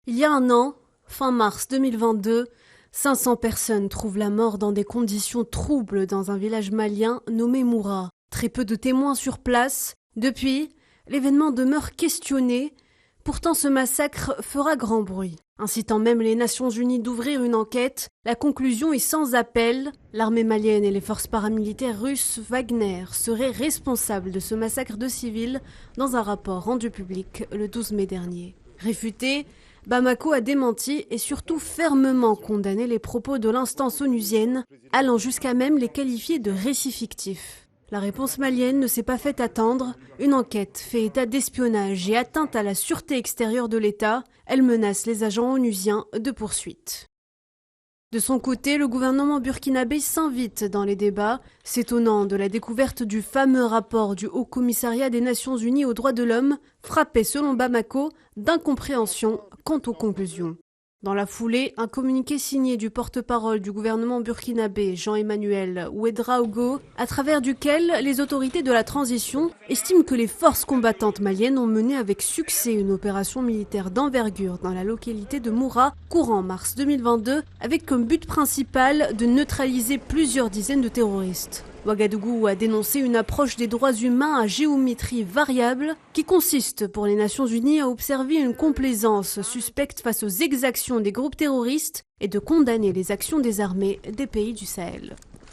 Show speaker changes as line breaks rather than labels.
Il y a un an, fin mars 2022, 500 personnes trouvent la mort dans des conditions troubles dans un village malien nommé Moura. Très peu de témoins sur place. Depuis, l'événement demeure questionné. Pourtant, ce massacre fera grand bruit, incitant même les Nations Unies d'ouvrir une enquête. La conclusion est sans appel. L'armée malienne et les forces paramilitaires russes Wagner seraient responsables de ce massacre de civils dans un rapport rendu public le 12 mai dernier. Réfuté, Bamako a démenti et surtout fermement condamné les propos de l'instance onusienne, allant jusqu'à même les qualifier de récits fictifs. La réponse malienne ne s'est pas fait attendre. Une enquête fait état d'espionnage et atteinte à la sûreté extérieure de l'État. Elle menace les agents onusiens de poursuite. De son côté, le gouvernement burkinabé s'invite dans les débats, s'étonnant de la découverte du fameux rapport du Haut Commissariat des Nations Unies aux droits de l'homme, frappé selon Bamako d'incompréhension quant aux conclusions. Dans la foulée, un communiqué signé du porte-parole du gouvernement burkinabé, Jean-Emmanuel Ouédraogo, à travers duquel les autorités de la transition estiment que les forces combattantes maliennes ont mené avec succès une opération militaire d'envergure dans la localité de Moura, courant mars 2022, avec comme but principal de neutraliser plusieurs dizaines de terroristes. Ouagadougou a dénoncé une approche des droits humains à géométrie variable qui consiste pour les Nations Unies à observer une complaisance suspecte face aux exactions des groupes terroristes et de condamner les actions des armées des pays du Sahel.